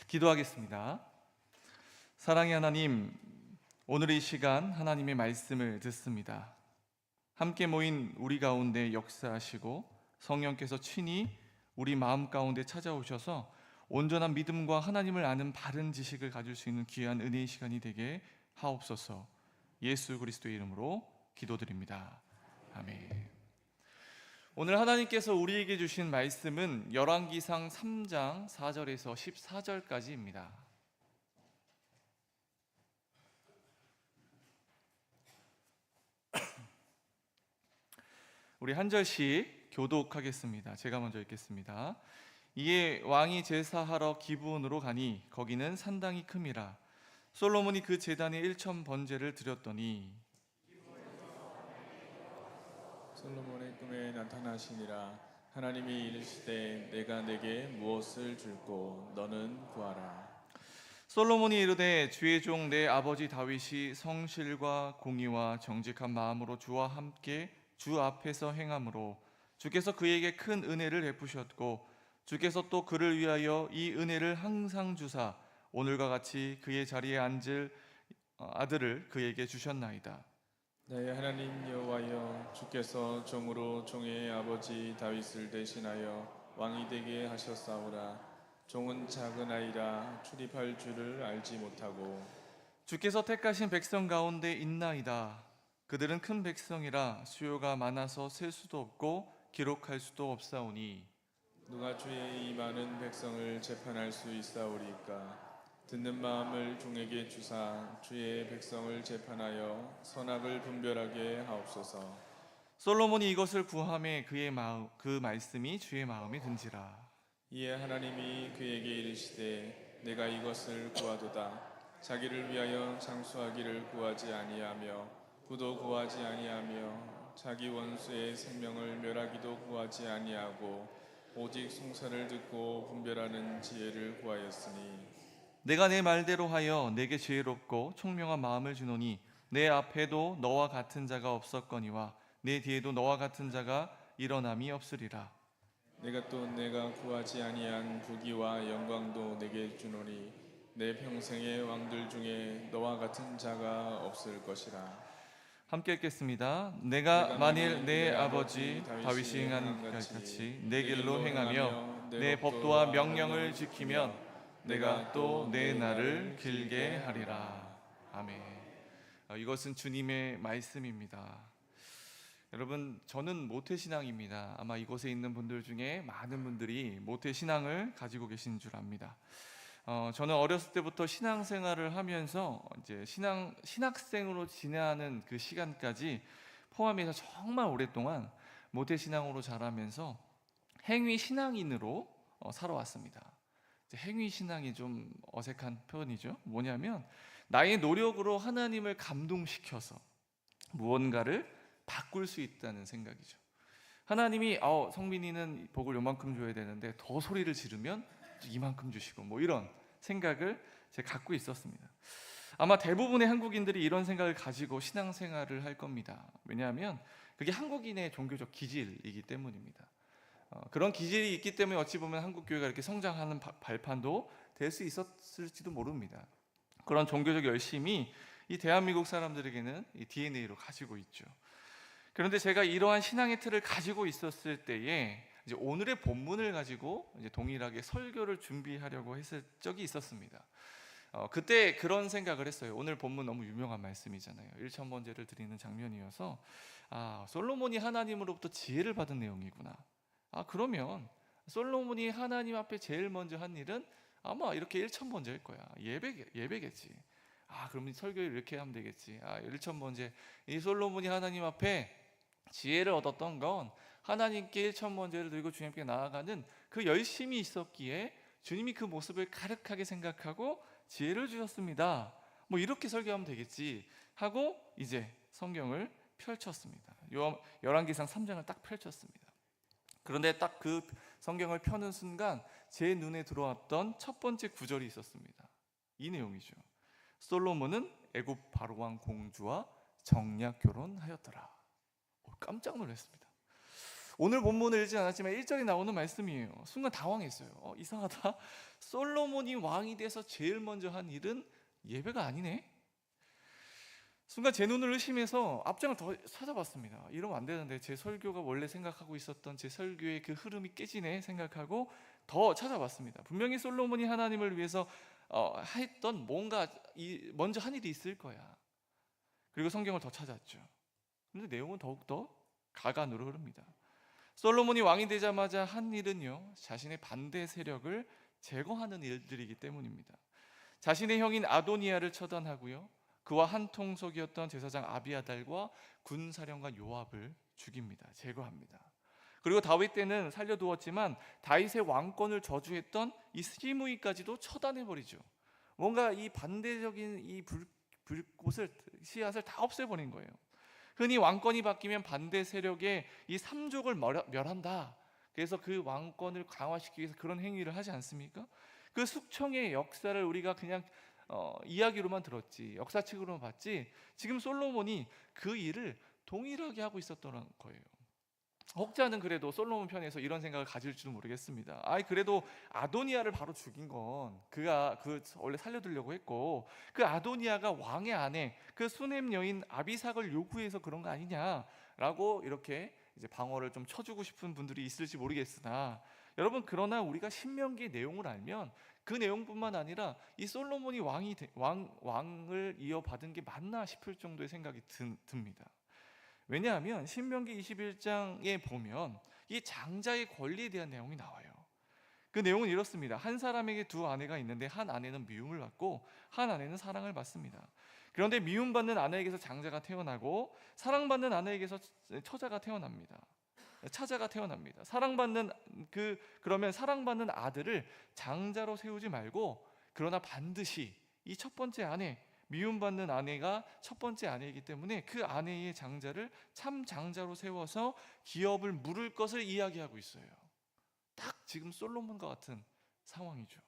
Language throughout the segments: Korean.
기도하겠습니다. 사랑의 하나님, 오늘 이 시간 하나님의 말씀을 듣습니다. 함께 모인 우리 가운데 역사하시고 성령께서 친히 우리 마음 가운데 찾아오셔서 온전한 믿음과 하나님을 아는 바른 지식을 가질 수 있는 귀한 은혜의 시간이 되게 하옵소서. 예수 그리스도의 이름으로 기도드립니다. 아멘. 오늘 하나님께서 우리에게 주신 말씀은 열왕기상 3장 4절에서 14절까지입니다. 우리 한 절씩 교독하겠습니다. 제가 먼저 읽겠습니다. 이에 왕이 제사하러 기브온으로 가니 거기는 산당이 큼이라. 솔로몬이 그 제단에 1,000번제를 드렸더니 솔로몬의 꿈에 나타나시니라. 하나님이 이르시되 내가 내게 무엇을 줄꼬 너는 구하라. 솔로몬이 이르되 주의 종 내 아버지 다윗이 성실과 공의와 정직한 마음으로 주와 함께 주 앞에서 행함으로 주께서 그에게 큰 은혜를 베푸셨고 주께서 또 그를 위하여 이 은혜를 항상 주사 오늘과 같이 그의 자리에 앉을 아들을 그에게 주셨나이다. 나의 하나님 여호와여, 주께서 종으로 종의 아버지 다윗을 대신하여 왕이 되게 하셨사오라. 종은 작은 아이라 출입할 줄을 알지 못하고 주께서 택하신 백성 가운데 있나이다. 그들은 큰 백성이라 수요가 많아서 셀 수도 없고 기록할 수도 없사오니 누가 주의 이 많은 백성을 재판할 수 있사오리까. 듣는 마음을 종에게 주사 주의 백성을 재판하여 선악을 분별하게 하옵소서. 솔로몬이 이것을 구하매 그 말씀이 주의 마음에 든지라. 이에 하나님이 그에게 이르시되 내가 이것을 구하도다. 자기를 위하여 장수하기를 구하지 아니하며 부도 구하지 아니하며 자기 원수의 생명을 멸하기도 구하지 아니하고 오직 송사를 듣고 분별하는 지혜를 구하였으니 내가 내 말대로 하여 내게 지혜롭고 총명한 마음을 주노니 내 앞에도 너와 같은 자가 없었거니와 내 뒤에도 너와 같은 자가 일어남이 없으리라. 내가 또 내가 구하지 아니한 부귀와 영광도 내게 주노니 내 평생의 왕들 중에 너와 같은 자가 없을 것이라. 함께 읽겠습니다. 내가 만일 내 아버지 다윗이 행한 같이 내 길로 행하며 내 법도와 명령을 지키면 내가 또 내 날을 길게 하리라. 아멘. 이것은 주님의 말씀입니다. 여러분, 저는 모태신앙입니다. 아마 이곳에 있는 분들 중에 많은 분들이 모태신앙을 가지고 계신 줄 압니다. 저는 어렸을 때부터 신앙생활을 하면서 이제 신학생으로 지내는 그 시간까지 포함해서 정말 오랫동안 모태신앙으로 자라면서 행위 신앙인으로 살아왔습니다. 행위 신앙이 좀 어색한 표현이죠. 뭐냐면 나의 노력으로 하나님을 감동시켜서 무언가를 바꿀 수 있다는 생각이죠. 하나님이 성민이는 복을 요만큼 줘야 되는데 더 소리를 지르면 이만큼 주시고 뭐 이런 생각을 제가 갖고 있었습니다. 아마 대부분의 한국인들이 이런 생각을 가지고 신앙생활을 할 겁니다. 왜냐하면 그게 한국인의 종교적 기질이기 때문입니다. 그런 기질이 있기 때문에 어찌 보면 한국 교회가 이렇게 성장하는 발판도 될 수 있었을지도 모릅니다. 그런 종교적 열심이 이 대한민국 사람들에게는 이 DNA로 가지고 있죠. 그런데 제가 이러한 신앙의 틀을 가지고 있었을 때에 이제 오늘의 본문을 가지고 이제 동일하게 설교를 준비하려고 했을 적이 있었습니다. 그때 그런 생각을 했어요. 오늘 본문 너무 유명한 말씀이잖아요. 1,000번제를 드리는 장면이어서 솔로몬이 하나님으로부터 지혜를 받은 내용이구나. 그러면 솔로몬이 하나님 앞에 제일 먼저 한 일은 아마 이렇게 1,000번제일 거야. 예배겠지. 그러면 설교를 이렇게 하면 되겠지. 1,000번제. 이 솔로몬이 하나님 앞에 지혜를 얻었던 건 하나님께 1,000번제를 드리고 주님께 나아가는 그 열심이 있었기에 주님이 그 모습을 가득하게 생각하고 지혜를 주셨습니다. 뭐 이렇게 설교하면 되겠지 하고 이제 성경을 펼쳤습니다. 열왕기상 3장을 딱 펼쳤습니다. 그런데 딱 그 성경을 펴는 순간 제 눈에 들어왔던 첫 번째 구절이 있었습니다. 이 내용이죠. 솔로몬은 애굽 바로왕 공주와 정략 결혼하였더라. 깜짝 놀랐습니다. 오늘 본문을 읽지 않았지만 1절에 나오는 말씀이에요. 순간 당황했어요. 이상하다. 솔로몬이 왕이 돼서 제일 먼저 한 일은 예배가 아니네. 순간 제 눈을 의심해서 앞장을 더 찾아봤습니다. 이러면 안 되는데, 제 설교가 원래 생각하고 있었던 제 설교의 그 흐름이 깨지네 생각하고 더 찾아봤습니다. 분명히 솔로몬이 하나님을 위해서 했던 뭔가 먼저 한 일이 있을 거야. 그리고 성경을 더 찾았죠. 그런데 내용은 더욱더 가관으로 흐릅니다. 솔로몬이 왕이 되자마자 한 일은요, 자신의 반대 세력을 제거하는 일들이기 때문입니다. 자신의 형인 아도니아를 처단하고요, 그와 한 통속이었던 제사장 아비아달과 군사령관 요압을 죽입니다. 제거합니다. 그리고 다윗 때는 살려두었지만 다윗의 왕권을 저주했던 이 시므이까지도 처단해버리죠. 뭔가 이 반대적인 이 불꽃을, 씨앗을 다 없애버린 거예요. 흔히 왕권이 바뀌면 반대 세력의 이 삼족을 멸한다. 그래서 그 왕권을 강화시키기 위해서 그런 행위를 하지 않습니까? 그 숙청의 역사를 우리가 그냥 이야기로만 들었지, 역사책으로만 봤지, 지금 솔로몬이 그 일을 동일하게 하고 있었던 거예요. 혹자는 그래도 솔로몬 편에서 이런 생각을 가질지도 모르겠습니다. 그래도 아도니아를 바로 죽인 건 그가 원래 살려두려고 했고, 그 아도니아가 왕의 아내, 그 수넴 여인 아비삭을 요구해서 그런 거 아니냐라고 이렇게 이제 방어를 좀 쳐주고 싶은 분들이 있을지 모르겠으나, 여러분, 그러나 우리가 신명기의 내용을 알면 그 내용뿐만 아니라 이 솔로몬이 왕을 이어받은 게 맞나 싶을 정도의 생각이 듭니다. 왜냐하면 신명기 21장에 보면 이 장자의 권리에 대한 내용이 나와요. 그 내용은 이렇습니다. 한 사람에게 두 아내가 있는데 한 아내는 미움을 받고 한 아내는 사랑을 받습니다. 그런데 미움받는 아내에게서 장자가 태어나고 사랑받는 아내에게서 처자가 태어납니다. 그러면 사랑받는 아들을 장자로 세우지 말고, 그러나 반드시 이 첫 번째 아내, 미움받는 아내가 첫 번째 아내이기 때문에 그 아내의 장자를 참 장자로 세워서 기업을 물을 것을 이야기하고 있어요. 딱 지금 솔로몬과 같은 상황이죠.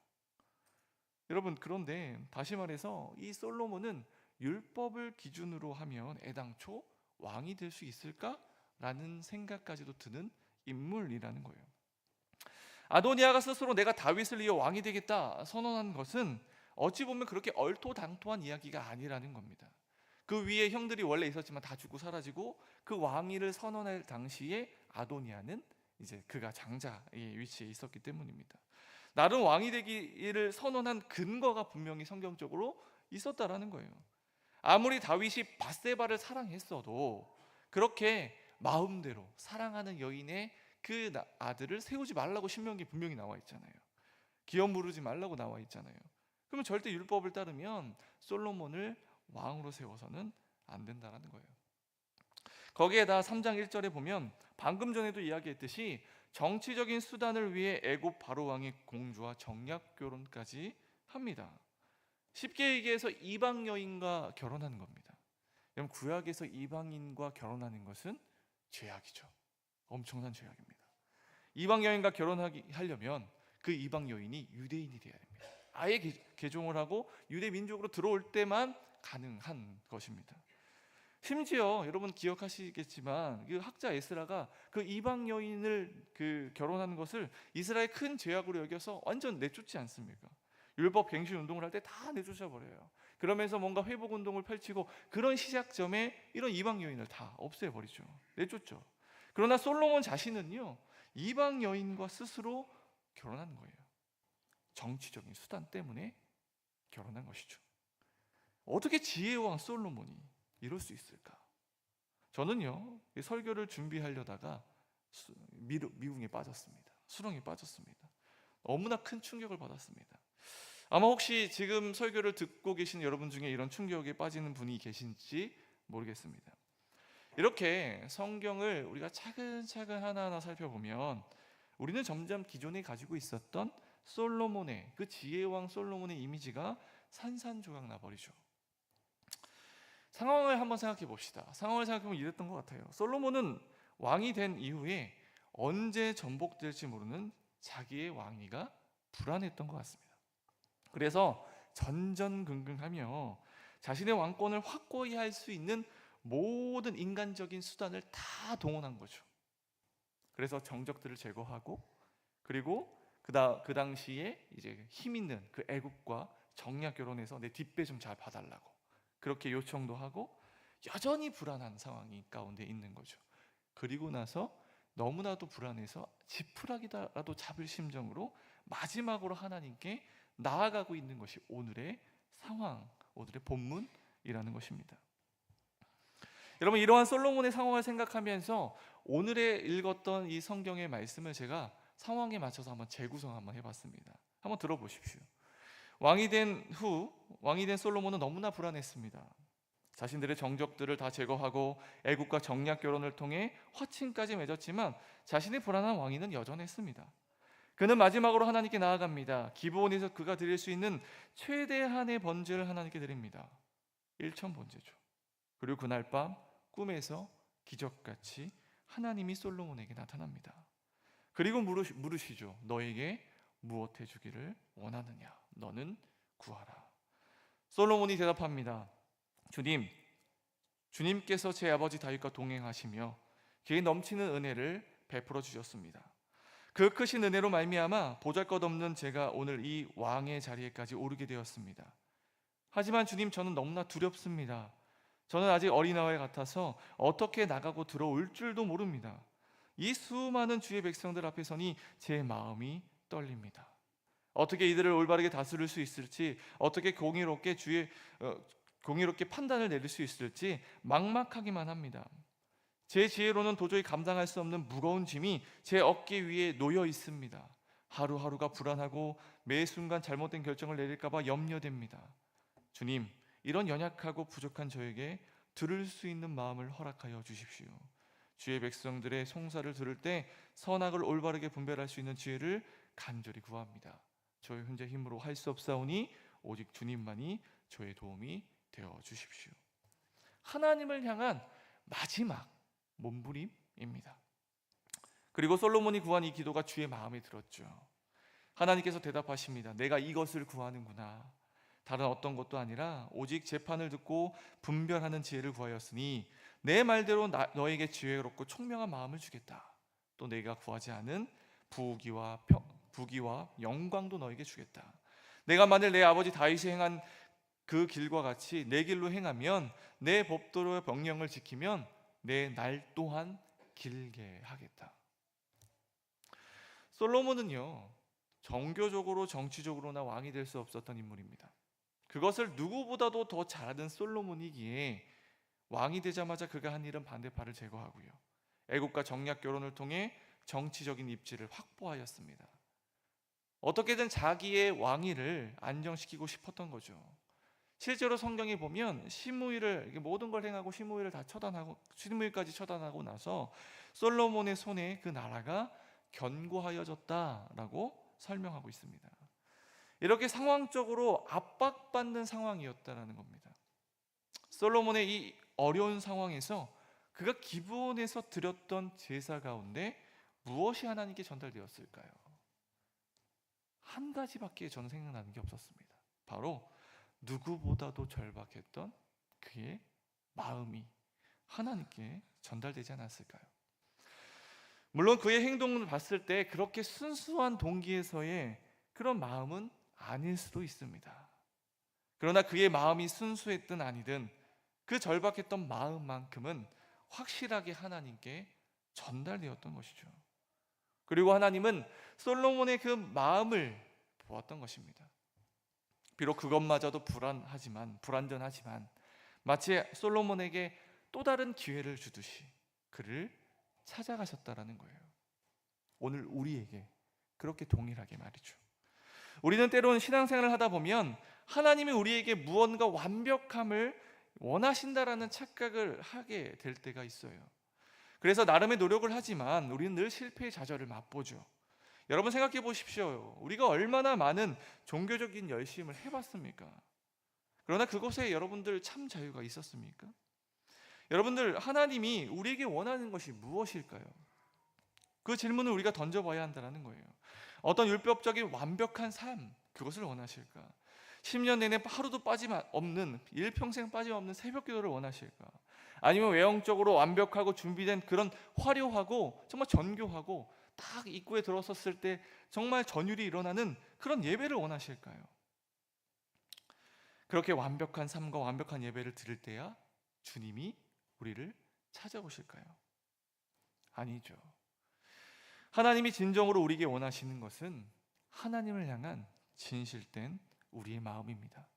여러분, 그런데 다시 말해서 이 솔로몬은 율법을 기준으로 하면 애당초 왕이 될 수 있을까라는 생각까지도 드는 인물이라는 거예요. 아도니아가 스스로 내가 다윗을 이어 왕이 되겠다 선언한 것은 어찌 보면 그렇게 얼토당토한 이야기가 아니라는 겁니다. 그 위에 형들이 원래 있었지만 다 죽고 사라지고, 그 왕위를 선언할 당시에 아도니아는 이제 그가 장자의 위치에 있었기 때문입니다. 나름 왕이 되기를 선언한 근거가 분명히 성경적으로 있었다라는 거예요. 아무리 다윗이 밧세바를 사랑했어도 그렇게 마음대로 사랑하는 여인의 그 아들을 세우지 말라고 신명기에 분명히 나와 있잖아요. 기업 무르지 말라고 나와 있잖아요. 그러면 절대 율법을 따르면 솔로몬을 왕으로 세워서는 안 된다는 거예요. 거기에다 3장 1절에 보면 방금 전에도 이야기했듯이 정치적인 수단을 위해 애굽 바로 왕의 공주와 정략 결혼까지 합니다. 쉽게 얘기해서 이방 여인과 결혼하는 겁니다. 여러분, 구약에서 이방인과 결혼하는 것은 죄악이죠. 엄청난 죄악입니다. 이방 여인과 결혼하려면 그 이방 여인이 유대인이 돼야 됩니다. 아예 개종을 하고 유대 민족으로 들어올 때만 가능한 것입니다. 심지어 여러분 기억하시겠지만 그 학자 에스라가 그 이방 여인을 결혼하는 것을 이스라엘 큰 죄악으로 여겨서 완전 내쫓지 않습니까? 율법 갱신 운동을 할 때 다 내쫓아 버려요. 그러면서 뭔가 회복 운동을 펼치고, 그런 시작점에 이런 이방 여인을 다 없애버리죠. 내쫓죠. 그러나 솔로몬 자신은요, 이방 여인과 스스로 결혼한 거예요. 정치적인 수단 때문에 결혼한 것이죠. 어떻게 지혜왕 솔로몬이 이럴 수 있을까? 저는요, 설교를 준비하려다가 미궁에 빠졌습니다. 수렁에 빠졌습니다. 너무나 큰 충격을 받았습니다. 아마 혹시 지금 설교를 듣고 계신 여러분 중에 이런 충격에 빠지는 분이 계신지 모르겠습니다. 이렇게 성경을 우리가 차근차근 하나하나 살펴보면 우리는 점점 기존에 가지고 있었던 솔로몬의, 그 지혜왕 솔로몬의 이미지가 산산조각 나버리죠. 상황을 한번 생각해 봅시다. 상황을 생각해보면 이랬던 것 같아요. 솔로몬은 왕이 된 이후에 언제 전복될지 모르는 자기의 왕위가 불안했던 것 같습니다. 그래서 전전긍긍하며 자신의 왕권을 확고히 할 수 있는 모든 인간적인 수단을 다 동원한 거죠. 그래서 정적들을 제거하고, 그리고 그 당시에 이제 힘 있는 그 애국과 정략 결혼해서 내 뒷배 좀 잘 봐달라고 그렇게 요청도 하고, 여전히 불안한 상황이 가운데 있는 거죠. 그리고 나서 너무나도 불안해서 지푸라기라도 잡을 심정으로 마지막으로 하나님께 나아가고 있는 것이 오늘의 상황, 오늘의 본문이라는 것입니다. 여러분, 이러한 솔로몬의 상황을 생각하면서 오늘에 읽었던 이 성경의 말씀을 제가 상황에 맞춰서 한번 재구성 한번 해봤습니다. 한번 들어보십시오. 왕이 된 솔로몬은 너무나 불안했습니다. 자신들의 정적들을 다 제거하고 애국과 정략 결혼을 통해 화친까지 맺었지만 자신의 불안한 왕위는 여전했습니다. 그는 마지막으로 하나님께 나아갑니다. 기브온에서 그가 드릴 수 있는 최대한의 번제를 하나님께 드립니다. 일천 번제죠. 그리고 그날 밤 꿈에서 기적같이 하나님이 솔로몬에게 나타납니다. 그리고 물으시죠. 너에게 무엇 해주기를 원하느냐? 너는 구하라. 솔로몬이 대답합니다. 주님께서 제 아버지 다윗과 동행하시며 그의 넘치는 은혜를 베풀어 주셨습니다. 그 크신 은혜로 말미암아 보잘것없는 제가 오늘 이 왕의 자리에까지 오르게 되었습니다. 하지만 주님, 저는 너무나 두렵습니다. 저는 아직 어린아이 같아서 어떻게 나가고 들어올 줄도 모릅니다. 이 수많은 주의 백성들 앞에 서니 제 마음이 떨립니다. 어떻게 이들을 올바르게 다스릴 수 있을지, 어떻게 공의롭게 판단을 내릴 수 있을지 막막하기만 합니다. 제 지혜로는 도저히 감당할 수 없는 무거운 짐이 제 어깨 위에 놓여 있습니다. 하루하루가 불안하고 매 순간 잘못된 결정을 내릴까 봐 염려됩니다. 주님, 이런 연약하고 부족한 저에게 들을 수 있는 마음을 허락하여 주십시오. 주의 백성들의 송사를 들을 때 선악을 올바르게 분별할 수 있는 지혜를 간절히 구합니다. 저의 혼자 힘으로 할 수 없사오니 오직 주님만이 저의 도움이 되어 주십시오. 하나님을 향한 마지막 몸부림입니다. 그리고 솔로몬이 구한 이 기도가 주의 마음에 들었죠. 하나님께서 대답하십니다. 내가 이것을 구하는구나. 다른 어떤 것도 아니라 오직 재판을 듣고 분별하는 지혜를 구하였으니 내 말대로 너에게 지혜롭고 총명한 마음을 주겠다. 또 내가 구하지 않은 부귀와 영광도 너에게 주겠다. 내가 만일 내 아버지 다윗이 행한 그 길과 같이 내 길로 행하면, 내 법도의 명령을 지키면 내 날 또한 길게 하겠다. 솔로몬은요, 종교적으로 정치적으로나 왕이 될 수 없었던 인물입니다. 그것을 누구보다도 더 잘하는 솔로몬이기에 왕이 되자마자 그가 한 일은 반대파를 제거하고요, 애국과 정략 결혼을 통해 정치적인 입지를 확보하였습니다. 어떻게든 자기의 왕위를 안정시키고 싶었던 거죠. 실제로 성경에 보면 모든 걸 행하고 시므이까지 처단하고 나서 솔로몬의 손에 그 나라가 견고하여졌다라고 설명하고 있습니다. 이렇게 상황적으로 압박받는 상황이었다라는 겁니다. 솔로몬의 이 어려운 상황에서 그가 기브온에서 드렸던 제사 가운데 무엇이 하나님께 전달되었을까요? 한 가지밖에 저는 생각나는 게 없었습니다. 바로 누구보다도 절박했던 그의 마음이 하나님께 전달되지 않았을까요? 물론 그의 행동을 봤을 때 그렇게 순수한 동기에서의 그런 마음은 아닐 수도 있습니다. 그러나 그의 마음이 순수했든 아니든 그 절박했던 마음만큼은 확실하게 하나님께 전달되었던 것이죠. 그리고 하나님은 솔로몬의 그 마음을 보았던 것입니다. 비록 그것마저도 불완전하지만 마치 솔로몬에게 또 다른 기회를 주듯이 그를 찾아가셨다라는 거예요. 오늘 우리에게 그렇게 동일하게 말이죠. 우리는 때로는 신앙생활을 하다 보면 하나님이 우리에게 무언가 완벽함을 원하신다라는 착각을 하게 될 때가 있어요. 그래서 나름의 노력을 하지만 우리는 늘 실패의 좌절을 맛보죠. 여러분 생각해 보십시오. 우리가 얼마나 많은 종교적인 열심을 해봤습니까? 그러나 그곳에 여러분들 참 자유가 있었습니까? 여러분들, 하나님이 우리에게 원하는 것이 무엇일까요? 그 질문을 우리가 던져봐야 한다는 거예요. 어떤 율법적인 완벽한 삶, 그것을 원하실까? 10년 내내 하루도 빠짐없는, 일평생 빠짐없는 새벽 기도를 원하실까? 아니면 외형적으로 완벽하고 준비된 그런 화려하고 정말 정교하고 딱 입구에 들어섰을 때 정말 전율이 일어나는 그런 예배를 원하실까요? 그렇게 완벽한 삶과 완벽한 예배를 드릴 때야 주님이 우리를 찾아오실까요? 아니죠. 하나님이 진정으로 우리에게 원하시는 것은 하나님을 향한 진실된 우리의 마음입니다.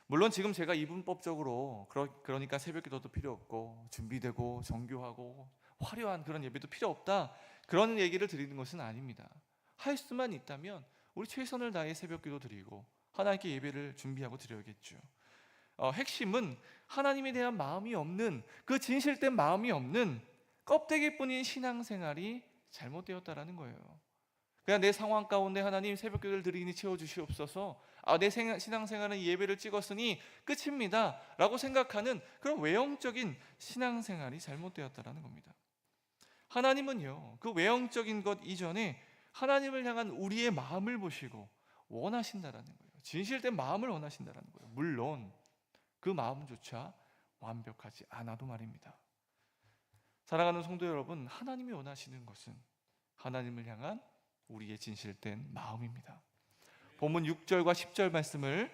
물론 지금 제가 이분법적으로 그러니까 새벽 기도도 필요 없고 준비되고 정교하고 화려한 그런 예배도 필요 없다, 그런 얘기를 드리는 것은 아닙니다. 할 수만 있다면 우리 최선을 다해 새벽 기도 드리고 하나님께 예배를 준비하고 드려야겠죠. 핵심은 하나님에 대한 마음이 없는, 그 진실된 마음이 없는 껍데기뿐인 신앙생활이 잘못되었다라는 거예요. 그냥 내 상황 가운데 하나님 새벽 기도를 드리니 채워주시옵소서, 내 신앙생활은 예배를 찍었으니 끝입니다 라고 생각하는 그런 외형적인 신앙생활이 잘못되었다라는 겁니다. 하나님은요, 그 외형적인 것 이전에 하나님을 향한 우리의 마음을 보시고 원하신다라는 거예요. 진실된 마음을 원하신다라는 거예요. 물론 그 마음조차 완벽하지 않아도 말입니다. 사랑하는 성도 여러분, 하나님이 원하시는 것은 하나님을 향한 우리의 진실된 마음입니다. 본문 6절과 10절 말씀을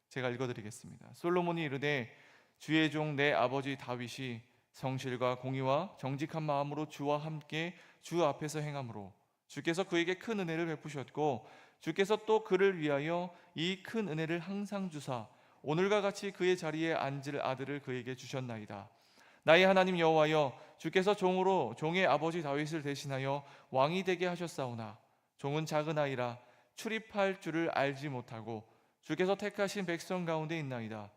제가 읽어드리겠습니다. 솔로몬이 이르되 주의 종 내 아버지 다윗이 성실과 공의와 정직한 마음으로 주와 함께 주 앞에서 행함으로 주께서 그에게 큰 은혜를 베푸셨고 주께서 또 그를 위하여 이 큰 은혜를 항상 주사 오늘과 같이 그의 자리에 앉을 아들을 그에게 주셨나이다. 나의 하나님 여호와여, 주께서 종으로 종의 아버지 다윗을 대신하여 왕이 되게 하셨사오나 종은 작은 아이라 출입할 줄을 알지 못하고 주께서 택하신 백성 가운데 있나이다.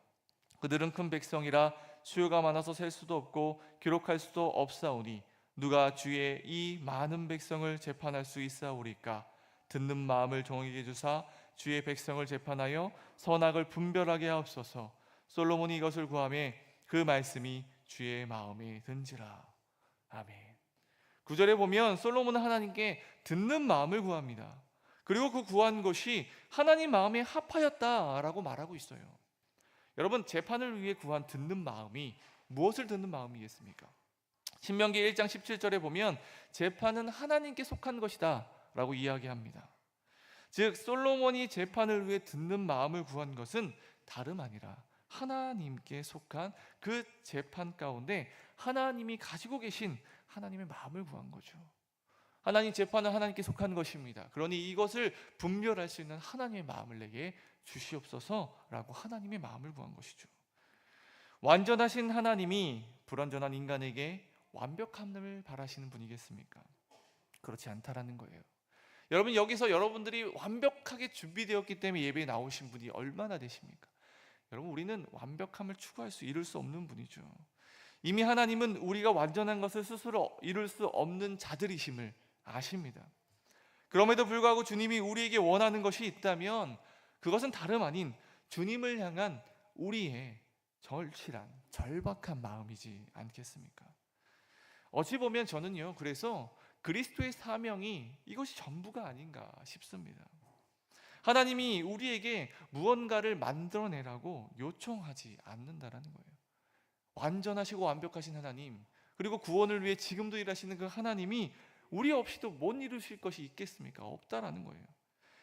그들은 큰 백성이라 수요가 많아서 셀 수도 없고 기록할 수도 없사오니 누가 주의 이 많은 백성을 재판할 수 있사오리까? 듣는 마음을 종에게 주사 주의 백성을 재판하여 선악을 분별하게 하옵소서. 솔로몬이 이것을 구하매 그 말씀이 주의 마음에 든지라. 아멘. 9절에 보면 솔로몬은 하나님께 듣는 마음을 구합니다. 그리고 그 구한 것이 하나님 마음에 합하였다라고 말하고 있어요. 여러분, 재판을 위해 구한 듣는 마음이 무엇을 듣는 마음이겠습니까? 신명기 1장 17절에 보면 재판은 하나님께 속한 것이다 라고 이야기합니다. 즉 솔로몬이 재판을 위해 듣는 마음을 구한 것은 다름 아니라 하나님께 속한 그 재판 가운데 하나님이 가지고 계신 하나님의 마음을 구한 거죠. 하나님 재판은 하나님께 속한 것입니다. 그러니 이것을 분별할 수 있는 하나님의 마음을 내게 주시옵소서라고 하나님의 마음을 구한 것이죠. 완전하신 하나님이 불완전한 인간에게 완벽함을 바라시는 분이겠습니까? 그렇지 않다라는 거예요. 여러분, 여기서 여러분들이 완벽하게 준비되었기 때문에 예배에 나오신 분이 얼마나 되십니까? 여러분, 우리는 완벽함을 추구할 수 이룰 수 없는 분이죠. 이미 하나님은 우리가 완전한 것을 스스로 이룰 수 없는 자들이심을 아십니다. 그럼에도 불구하고 주님이 우리에게 원하는 것이 있다면 그것은 다름 아닌 주님을 향한 우리의 절실한 절박한 마음이지 않겠습니까? 어찌 보면 저는요, 그래서 그리스도의 사명이 이것이 전부가 아닌가 싶습니다. 하나님이 우리에게 무언가를 만들어내라고 요청하지 않는다라는 거예요. 완전하시고 완벽하신 하나님, 그리고 구원을 위해 지금도 일하시는 그 하나님이 우리 없이도 못 이루실 것이 있겠습니까? 없다라는 거예요.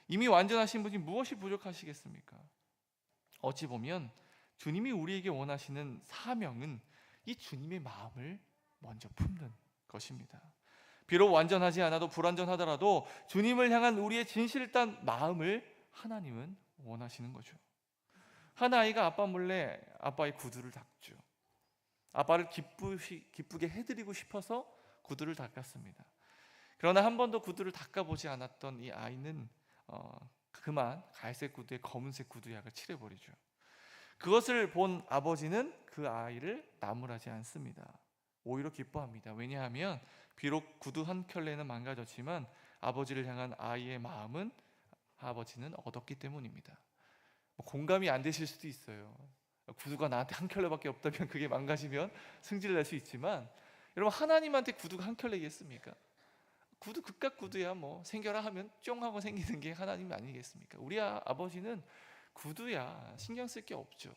이미 완전하신 분이 무엇이 부족하시겠습니까? 어찌 보면 주님이 우리에게 원하시는 사명은 이 주님의 마음을 먼저 품는 것입니다. 비록 완전하지 않아도 불완전하더라도 주님을 향한 우리의 진실단 마음을 하나님은 원하시는 거죠. 한 아이가 아빠 몰래 아빠의 구두를 닦죠. 아빠를 기쁘게 해드리고 싶어서 구두를 닦았습니다. 그러나 한 번도 구두를 닦아보지 않았던 이 아이는 그만 갈색 구두에 검은색 구두약을 칠해버리죠. 그것을 본 아버지는 그 아이를 나무라지 않습니다. 오히려 기뻐합니다. 왜냐하면 비록 구두 한 켤레는 망가졌지만 아버지를 향한 아이의 마음은 아버지는 얻었기 때문입니다. 공감이 안 되실 수도 있어요. 구두가 나한테 한 켤레밖에 없다면 그게 망가지면 승질을 낼 수 있지만, 여러분, 하나님한테 구두가 한 켤레겠습니까? 구두 극각 구두야 뭐 생겨라 하면 쫑 하고 생기는 게 하나님 아니겠습니까? 우리 아버지는 구두야 신경 쓸 게 없죠.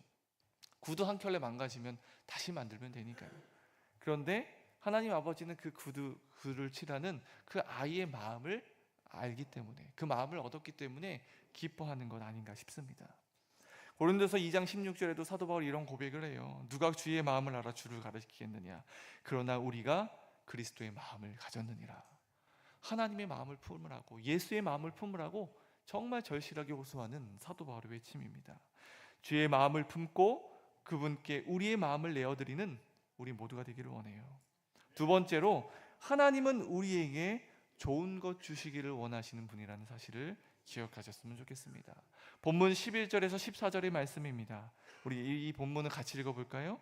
구두 한 켤레 망가지면 다시 만들면 되니까요. 그런데 하나님 아버지는 그 구두를 칠하는 그 아이의 마음을 알기 때문에, 그 마음을 얻었기 때문에 기뻐하는 것 아닌가 싶습니다. 고린도서 2장 16절에도 사도 바울이 이런 고백을 해요. 누가 주의 마음을 알아 주를 가르치겠느냐? 그러나 우리가 그리스도의 마음을 가졌느니라. 하나님의 마음을 품으라고, 예수의 마음을 품으라고 정말 절실하게 호소하는 사도 바울의 외침입니다. 주의 마음을 품고 그분께 우리의 마음을 내어드리는 우리 모두가 되기를 원해요. 두 번째로, 하나님은 우리에게 좋은 것 주시기를 원하시는 분이라는 사실을 기억하셨으면 좋겠습니다. 본문 11절에서 14절의 말씀입니다. 우리 이 본문을 같이 읽어볼까요?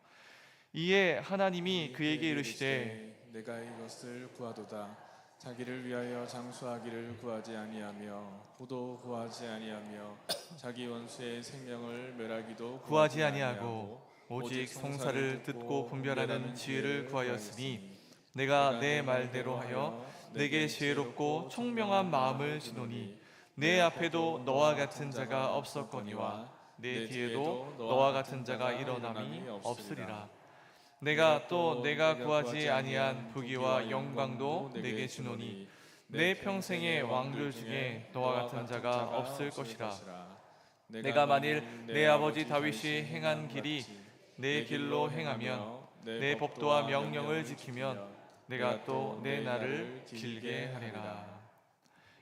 이에 하나님이 그에게 이르시되 내가 이것을 구하도다. 자기를 위하여 장수하기를 구하지 아니하며 부도 구하지 아니하며 자기 원수의 생명을 멸하기도 구하지 아니하고 오직 송사를 듣고 분별하는 지혜를 구하였으니 내가 내 말대로 하여 내게 지혜롭고 총명한 마음을 주노니 내 앞에도 너와 같은 자가 없었거니와 내 뒤에도 너와 같은 자가 일어남이 없으리라. 내가 구하지 아니한 부귀와 영광도 내게 주노니 내 평생의 왕들 중에 너와 같은 자가 없을 것이라. 내가 만일 내 아버지 다윗이 행한 길이 내 길로 행하면 내 법도와 명령을 지키면 내가 또 내 날을 길게 하리라.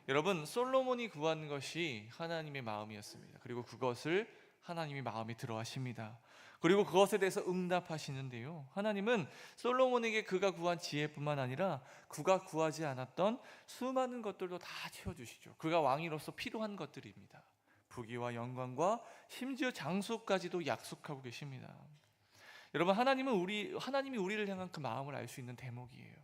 여러분, 솔로몬이 구한 것이 하나님의 마음이었습니다. 그리고 그것을 하나님이 마음에 들어 하십니다. 그리고 그것에 대해서 응답하시는데요, 하나님은 솔로몬에게 그가 구한 지혜뿐만 아니라 그가 구하지 않았던 수많은 것들도 다 채워주시죠. 그가 왕이로서 필요한 것들입니다. 부귀와 영광과 심지어 장수까지도 약속하고 계십니다. 여러분, 하나님이 우리를 향한 그 마음을 알 수 있는 대목이에요.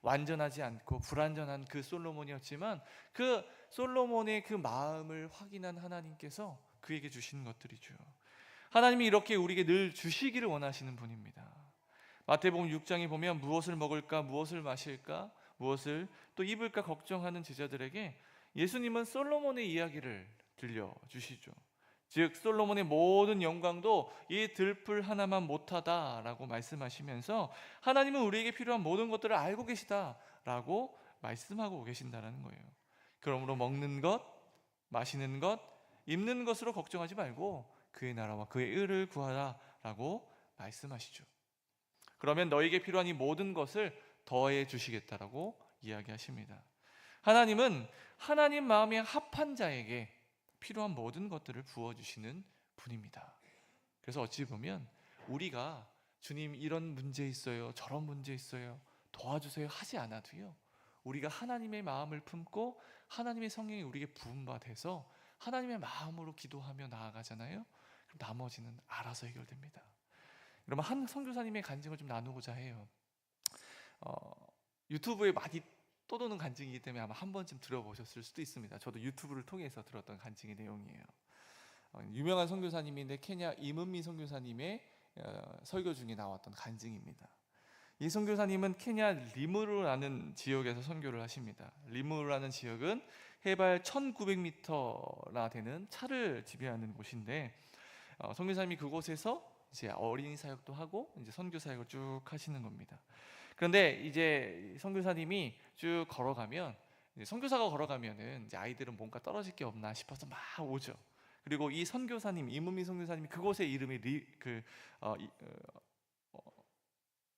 완전하지 않고 불완전한 그 솔로몬이었지만 그 솔로몬의 그 마음을 확인한 하나님께서 그에게 주시는 것들이죠. 하나님이 이렇게 우리에게 늘 주시기를 원하시는 분입니다. 마태복음 6장에 보면 무엇을 먹을까, 무엇을 마실까, 무엇을 또 입을까 걱정하는 제자들에게 예수님은 솔로몬의 이야기를 들려주시죠. 즉 솔로몬의 모든 영광도 이 들풀 하나만 못하다라고 말씀하시면서 하나님은 우리에게 필요한 모든 것들을 알고 계시다라고 말씀하고 계신다는 거예요. 그러므로 먹는 것, 마시는 것, 입는 것으로 걱정하지 말고 그의 나라와 그의 의를 구하라라고 말씀하시죠. 그러면 너에게 필요한 이 모든 것을 더해 주시겠다라고 이야기하십니다. 하나님은 하나님 마음에 합한 자에게 필요한 모든 것들을 부어주시는 분입니다. 그래서 어찌 보면 우리가 주님 이런 문제 있어요, 저런 문제 있어요, 도와주세요 하지 않아도요, 우리가 하나님의 마음을 품고 하나님의 성령이 우리에게 부음받아서 하나님의 마음으로 기도하며 나아가잖아요. 그럼 나머지는 알아서 해결됩니다. 여러분, 한 선교사님의 간증을 좀 나누고자 해요. 유튜브에 많이 떠도는 간증이기 때문에 아마 한 번쯤 들어보셨을 수도 있습니다. 저도 유튜브를 통해서 들었던 간증의 내용이에요. 유명한 선교사님인데 케냐 임은미 선교사님의 설교 중에 나왔던 간증입니다. 이 선교사님은 케냐 리무르라는 지역에서 선교를 하십니다. 리무르라는 지역은 해발 1900m나 되는 차를 지배하는 곳인데 선교사님이 그곳에서 이제 어린이 사역도 하고 이제 선교 사역을 쭉 하시는 겁니다. 그런데 이제 선교사님이 쭉 걸어가면, 이제 선교사가 걸어가면은 이제 아이들은 뭔가 떨어질 게 없나 싶어서 막 오죠. 그리고 이 선교사님, 이문미 선교사님이 그곳의 이름이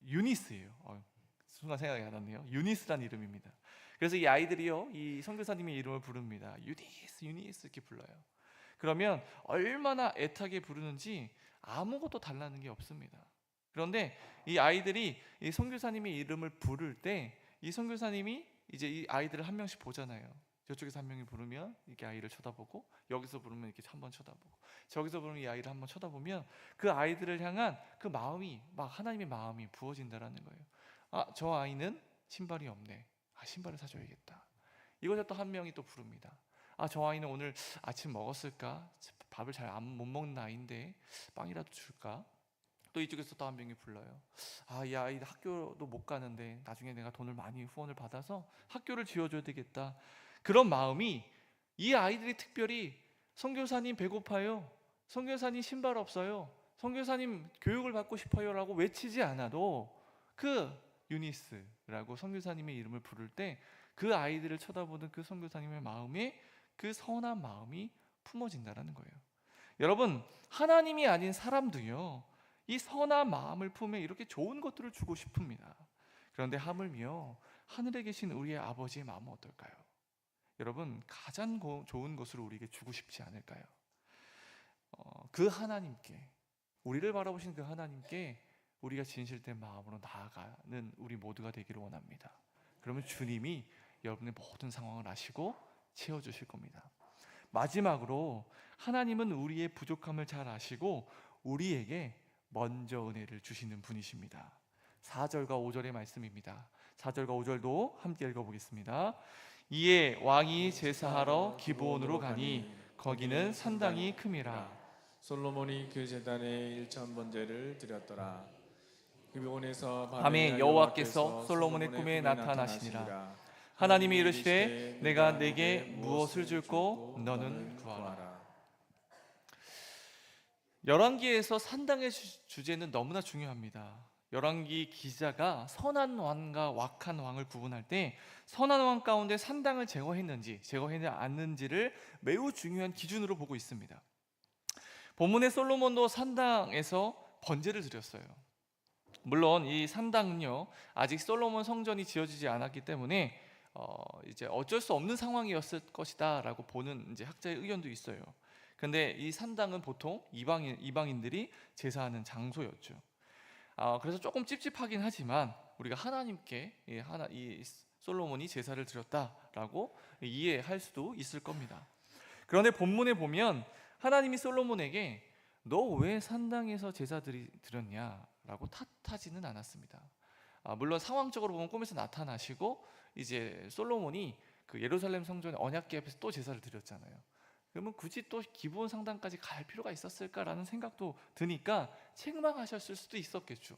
유니스예요. 순간 생각이 안 났네요. 유니스라는 이름입니다. 그래서 이 아이들이요, 이 선교사님의 이름을 부릅니다. 유니스, 유니스 이렇게 불러요. 그러면 얼마나 애타게 부르는지 아무것도 달라는 게 없습니다. 그런데 이 아이들이 이 선교사님의 이름을 부를 때 이 선교사님이 이제 이 아이들을 한 명씩 보잖아요. 저쪽에서 한 명이 부르면 이렇게 아이를 쳐다보고, 여기서 부르면 이렇게 한번 쳐다보고, 저기서 부르면 이 아이를 한번 쳐다보면 그 아이들을 향한 그 마음이 막 하나님의 마음이 부어진다라는 거예요. 저 아이는 신발이 없네. 신발을 사줘야겠다. 이것을 또 한 명이 또 부릅니다. 저 아이는 오늘 아침 먹었을까? 밥을 잘 못 먹는 아이인데 빵이라도 줄까? 또 이쪽에서 또 한 명이 불러요. 이 아이 학교도 못 가는데 나중에 내가 돈을 많이 후원을 받아서 학교를 지어줘야 되겠다. 그런 마음이 이 아이들이 특별히 선교사님 배고파요, 선교사님 신발 없어요, 선교사님 교육을 받고 싶어요 라고 외치지 않아도 그 유니스라고 선교사님의 이름을 부를 때 그 아이들을 쳐다보는 그 선교사님의 마음에 그 선한 마음이 품어진다는 거예요. 여러분, 하나님이 아닌 사람도요 이 선한 마음을 품에 이렇게 좋은 것들을 주고 싶습니다. 그런데 하물며 하늘에 계신 우리의 아버지의 마음은 어떨까요? 여러분, 가장 좋은 것을 우리에게 주고 싶지 않을까요? 그 하나님께, 우리를 바라보신 그 하나님께 우리가 진실된 마음으로 나아가는 우리 모두가 되기를 원합니다. 그러면 주님이 여러분의 모든 상황을 아시고 채워주실 겁니다. 마지막으로 하나님은 우리의 부족함을 잘 아시고 우리에게 먼저 은혜를 주시는 분이십니다. 4절과 5절의 말씀입니다. 4절과 5절도 함께 읽어보겠습니다. 이에 왕이 제사하러 기브온으로 가니 거기는 산당이 큼이라. 솔로몬이 그 제단에 1,000번제를 드렸더라. 기브온에서 밤에 여호와께서 솔로몬의 꿈에 나타나시니라. 하나님이 이르시되 내가 내게 무엇을 줄고 너는 구하라. 열왕기에서 산당의 주제는 너무나 중요합니다. 열왕기 기자가 선한 왕과 악한 왕을 구분할 때 선한 왕 가운데 산당을 제거했는지 제거하지 않는지를 매우 중요한 기준으로 보고 있습니다. 본문의 솔로몬도 산당에서 번제를 드렸어요. 물론 이 산당은요 아직 솔로몬 성전이 지어지지 않았기 때문에 이제 어쩔 수 없는 상황이었을 것이다라고 보는 이제 학자의 의견도 있어요. 근데 이 산당은 보통 이방인들이 제사하는 장소였죠. 그래서 조금 찝찝하긴 하지만 우리가 하나님께 이 솔로몬이 제사를 드렸다라고 이해할 수도 있을 겁니다. 그런데 본문에 보면 하나님이 솔로몬에게 너 왜 산당에서 제사 드렸냐라고 탓하지는 않았습니다. 물론 상황적으로 보면 꿈에서 나타나시고 이제 솔로몬이 그 예루살렘 성전의 언약궤 앞에서 또 제사를 드렸잖아요. 그러면 굳이 또 기브온 상당까지 갈 필요가 있었을까라는 생각도 드니까 책망하셨을 수도 있었겠죠.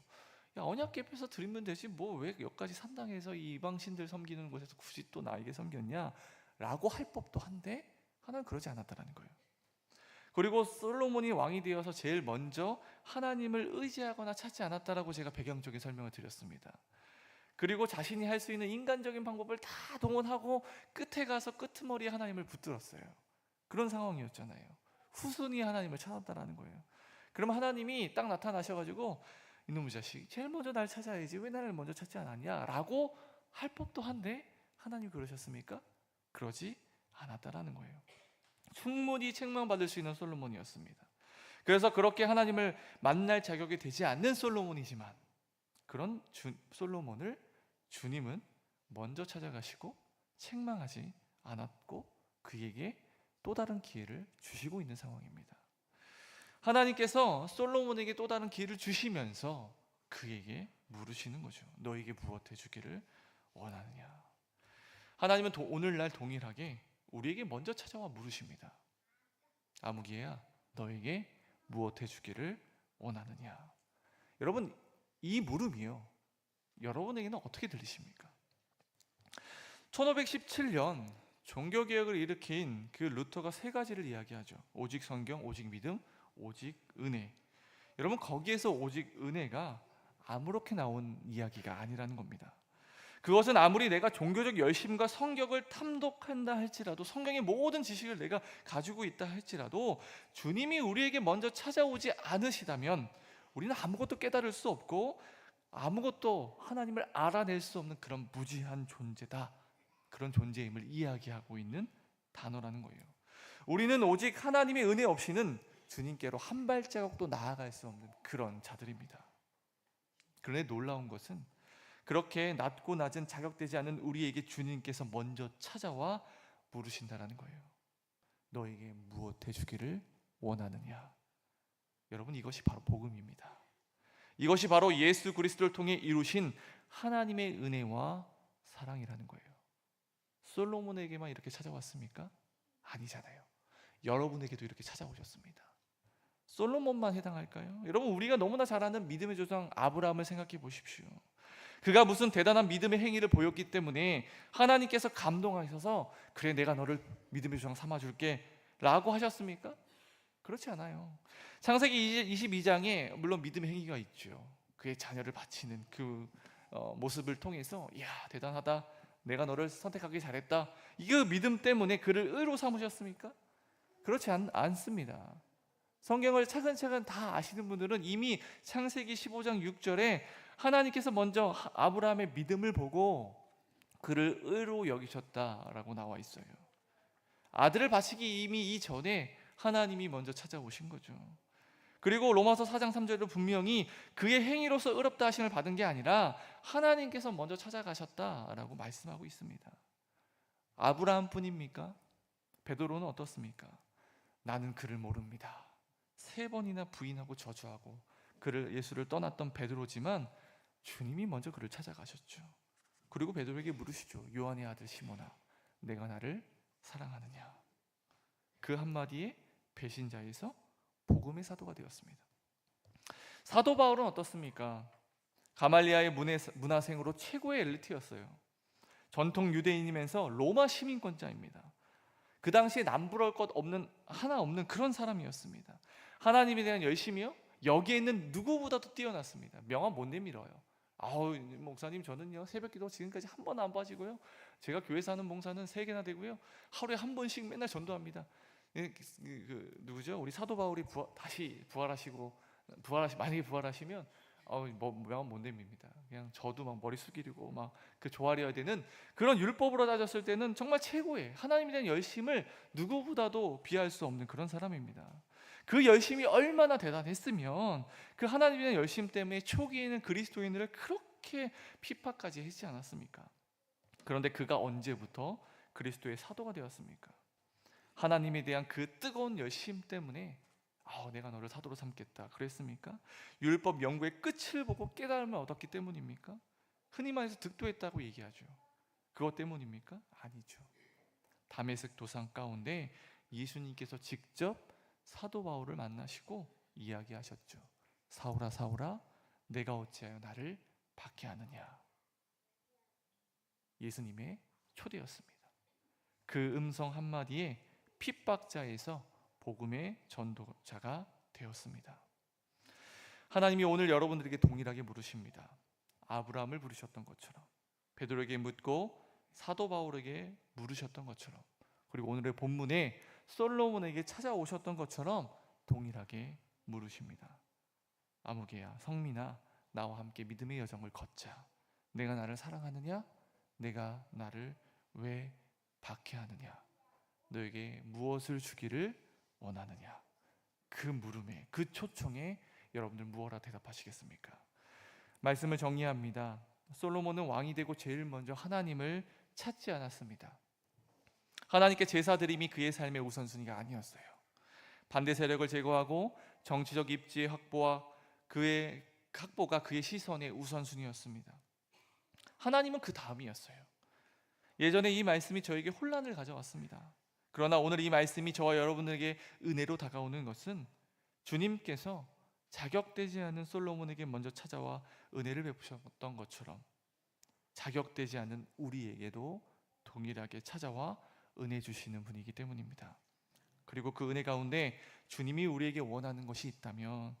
야, 언약궤 앞에서 드리면 되지 뭐 왜 여기까지 산당에서 이 이방 신들 섬기는 곳에서 굳이 또 나에게 섬겼냐라고 할 법도 한데 하나는 그러지 않았다라는 거예요. 그리고 솔로몬이 왕이 되어서 제일 먼저 하나님을 의지하거나 찾지 않았다라고 제가 배경적인 설명을 드렸습니다. 그리고 자신이 할 수 있는 인간적인 방법을 다 동원하고 끝에 가서 끄트머리에 하나님을 붙들었어요. 그런 상황이었잖아요. 후순위 하나님을 찾았다라는 거예요. 그럼 하나님이 딱 나타나셔가지고 이놈의 자식 제일 먼저 날 찾아야지 왜 나를 먼저 찾지 않았냐 라고 할 법도 한데 하나님이 그러셨습니까? 그러지 않았다라는 거예요. 충분히 책망받을 수 있는 솔로몬이었습니다. 그래서 그렇게 하나님을 만날 자격이 되지 않는 솔로몬이지만 그런 솔로몬을 주님은 먼저 찾아가시고 책망하지 않았고 그에게 또 다른 기회를 주시고 있는 상황입니다. 하나님께서 솔로몬에게 또 다른 기회를 주시면서 그에게 물으시는 거죠. 너에게 무엇 해주기를 원하느냐. 하나님은 오늘날 동일하게 우리에게 먼저 찾아와 물으십니다. 아무개야 너에게 무엇 해주기를 원하느냐. 여러분 이 물음이요 여러분에게는 어떻게 들리십니까? 1517년 종교개혁을 일으킨 그 루터가 세 가지를 이야기하죠. 오직 성경, 오직 믿음, 오직 은혜. 여러분 거기에서 오직 은혜가 아무렇게 나온 이야기가 아니라는 겁니다. 그것은 아무리 내가 종교적 열심과 성격을 탐독한다 할지라도 성경의 모든 지식을 내가 가지고 있다 할지라도 주님이 우리에게 먼저 찾아오지 않으시다면 우리는 아무것도 깨달을 수 없고 아무것도 하나님을 알아낼 수 없는 그런 무지한 존재다. 그런 존재임을 이야기하고 있는 단어라는 거예요. 우리는 오직 하나님의 은혜 없이는 주님께로 한 발자국도 나아갈 수 없는 그런 자들입니다. 그런데 놀라운 것은 그렇게 낮고 낮은 자격되지 않은 우리에게 주님께서 먼저 찾아와 물으신다라는 거예요. 너에게 무엇 해주기를 원하느냐. 여러분 이것이 바로 복음입니다. 이것이 바로 예수 그리스도를 통해 이루신 하나님의 은혜와 사랑이라는 거예요. 솔로몬에게만 이렇게 찾아왔습니까? 아니잖아요. 여러분에게도 이렇게 찾아오셨습니다. 솔로몬만 해당할까요? 여러분, 우리가 너무나 잘 아는 믿음의 조상 아브라함을 생각해 보십시오. 그가 무슨 대단한 믿음의 행위를 보였기 때문에 하나님께서 감동하셔서 그래, 내가 너를 믿음의 조상 삼아줄게 라고 하셨습니까? 그렇지 않아요. 창세기 22장에 물론 믿음의 행위가 있죠. 그의 자녀를 바치는 그 모습을 통해서 이야, 대단하다, 내가 너를 선택하기 잘했다, 이거 믿음 때문에 그를 의로 삼으셨습니까? 그렇지 않습니다. 성경을 차근차근 다 아시는 분들은 이미 창세기 15장 6절에 하나님께서 먼저 아브라함의 믿음을 보고 그를 의로 여기셨다라고 나와 있어요. 아들을 바치기 이미 이전에 하나님이 먼저 찾아오신 거죠. 그리고 로마서 4장 3절도 분명히 그의 행위로서 의롭다 하심을 받은 게 아니라 하나님께서 먼저 찾아가셨다라고 말씀하고 있습니다. 아브라함뿐입니까? 베드로는 어떻습니까? 나는 그를 모릅니다. 3번이나 부인하고 저주하고 그를 예수를 떠났던 베드로지만 주님이 먼저 그를 찾아가셨죠. 그리고 베드로에게 물으시죠. 요한의 아들 시몬아, 내가 나를 사랑하느냐? 그 한마디에 배신자에서 복음의 사도가 되었습니다. 사도 바울은 어떻습니까? 가말리아의 문화생으로 최고의 엘리트였어요. 전통 유대인이면서 로마 시민권자입니다. 그 당시에 남부러울 것 하나 없는 그런 사람이었습니다. 하나님에 대한 열심이요, 여기에 있는 누구보다도 뛰어났습니다. 명함 못 내밀어요. 아우, 목사님, 저는요 새벽기도 지금까지 한 번 안 빠지고요, 제가 교회에서 하는 봉사는 3개나 되고요, 하루에 한 번씩 맨날 전도합니다. 누구죠? 우리 사도 바울이 다시 만약에 부활하시면 명함 못 내밉니다. 그냥 저도 막 머리 숙이고 막 그 조아려야 되는 그런 율법으로 따졌을 때는 정말 최고의 하나님에 대한 열심을 누구보다도 비할 수 없는 그런 사람입니다. 그 열심이 얼마나 대단했으면 그 하나님에 대한 열심 때문에 초기에는 그리스도인들을 그렇게 핍박까지 했지 않았습니까? 그런데 그가 언제부터 그리스도의 사도가 되었습니까? 하나님에 대한 그 뜨거운 열심 때문에 내가 너를 사도로 삼겠다 그랬습니까? 율법 연구의 끝을 보고 깨달음을 얻었기 때문입니까? 흔히 말해서 득도했다고 얘기하죠. 그것 때문입니까? 아니죠. 다메섹 도상 가운데 예수님께서 직접 사도 바울을 만나시고 이야기하셨죠. 사울아, 사울아, 내가 어찌하여 나를 박해하느냐? 예수님의 초대였습니다. 그 음성 한마디에 핍박자에서 복음의 전도자가 되었습니다. 하나님이 오늘 여러분들에게 동일하게 물으십니다. 아브라함을 부르셨던 것처럼, 베드로에게 묻고 사도 바울에게 물으셨던 것처럼, 그리고 오늘의 본문에 솔로몬에게 찾아오셨던 것처럼 동일하게 물으십니다. 아무개야, 성민아, 나와 함께 믿음의 여정을 걷자. 내가 나를 사랑하느냐? 내가 나를 왜 박해하느냐? 너에게 무엇을 주기를 원하느냐? 그 물음에, 그 초청에 여러분들 무엇라 대답하시겠습니까? 말씀을 정리합니다. 솔로몬은 왕이 되고 제일 먼저 하나님을 찾지 않았습니다. 하나님께 제사 드림이 그의 삶의 우선순위가 아니었어요. 반대 세력을 제거하고 정치적 입지의 확보가 그의 시선의 우선순위였습니다. 하나님은 그 다음이었어요. 예전에 이 말씀이 저에게 혼란을 가져왔습니다. 그러나 오늘 이 말씀이 저와 여러분에게 은혜로 다가오는 것은 주님께서 자격되지 않은 솔로몬에게 먼저 찾아와 은혜를 베푸셨던 것처럼 자격되지 않은 우리에게도 동일하게 찾아와 은혜 주시는 분이기 때문입니다. 그리고 그 은혜 가운데 주님이 우리에게 원하는 것이 있다면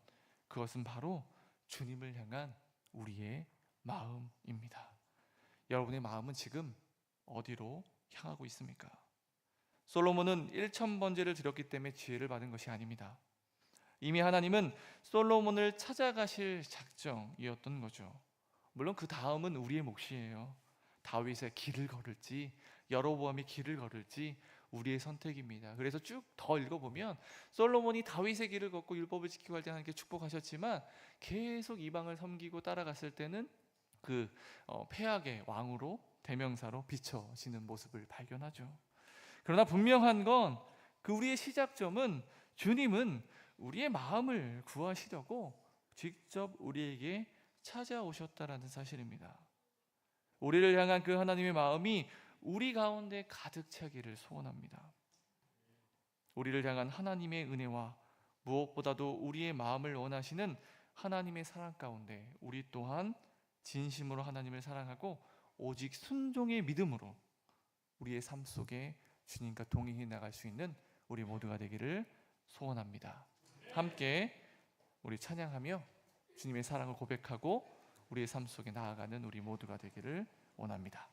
그것은 바로 주님을 향한 우리의 마음입니다. 여러분의 마음은 지금 어디로 향하고 있습니까? 솔로몬은 1000번제를 드렸기 때문에 지혜를 받은 것이 아닙니다. 이미 하나님은 솔로몬을 찾아가실 작정이었던 거죠. 물론 그 다음은 우리의 몫이에요. 다윗의 길을 걸을지 여로보암의 길을 걸을지 우리의 선택입니다. 그래서 쭉 더 읽어보면 솔로몬이 다윗의 길을 걷고 율법을 지키고 할 때 하나님께 축복하셨지만 계속 이방을 섬기고 따라갔을 때는 그 패악의 왕으로 대명사로 비춰지는 모습을 발견하죠. 그러나 분명한 건 그 우리의 시작점은 주님은 우리의 마음을 구하시려고 직접 우리에게 찾아오셨다라는 사실입니다. 우리를 향한 그 하나님의 마음이 우리 가운데 가득 차기를 소원합니다. 우리를 향한 하나님의 은혜와 무엇보다도 우리의 마음을 원하시는 하나님의 사랑 가운데 우리 또한 진심으로 하나님을 사랑하고 오직 순종의 믿음으로 우리의 삶 속에 주님과 동행해 나갈 수 있는 우리 모두가 되기를 소원합니다. 함께 우리 찬양하며 주님의 사랑을 고백하고 우리의 삶 속에 나아가는 우리 모두가 되기를 원합니다.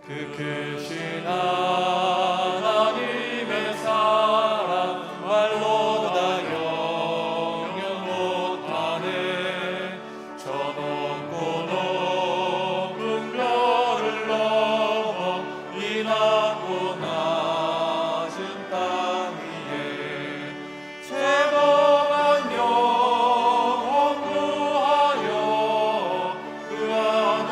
그 크신 하나님의 사랑 말로 다 영영 못하네. 저 높고 높은 별을 넘어 이 낮고 낮은 땅 위에 최고한 영혼 구하여 그 아들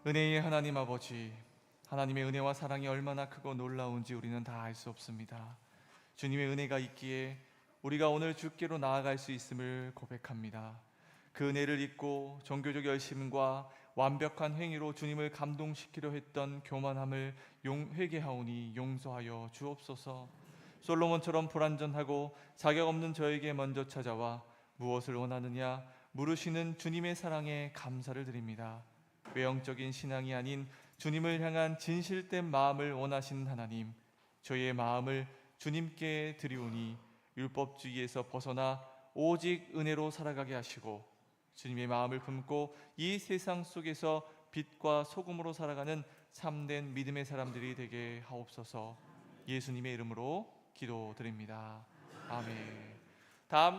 은혜의 하나님 아버지, 하나님의 은혜와 사랑이 얼마나 크고 놀라운지 우리는 다 알 수 없습니다. 주님의 은혜가 있기에 우리가 오늘 주께로 나아갈 수 있음을 고백합니다. 그 은혜를 잊고 종교적 열심과 완벽한 행위로 주님을 감동시키려 했던 교만함을 회개하오니 용서하여 주옵소서. 솔로몬처럼 불완전하고 자격 없는 저에게 먼저 찾아와 무엇을 원하느냐 물으시는 주님의 사랑에 감사를 드립니다. 외형적인 신앙이 아닌 주님을 향한 진실된 마음을 원하시는 하나님, 저희의 마음을 주님께 드리오니 율법주의에서 벗어나 오직 은혜로 살아가게 하시고 주님의 마음을 품고 이 세상 속에서 빛과 소금으로 살아가는 참된 믿음의 사람들이 되게 하옵소서. 예수님의 이름으로 기도드립니다. 아멘. 다음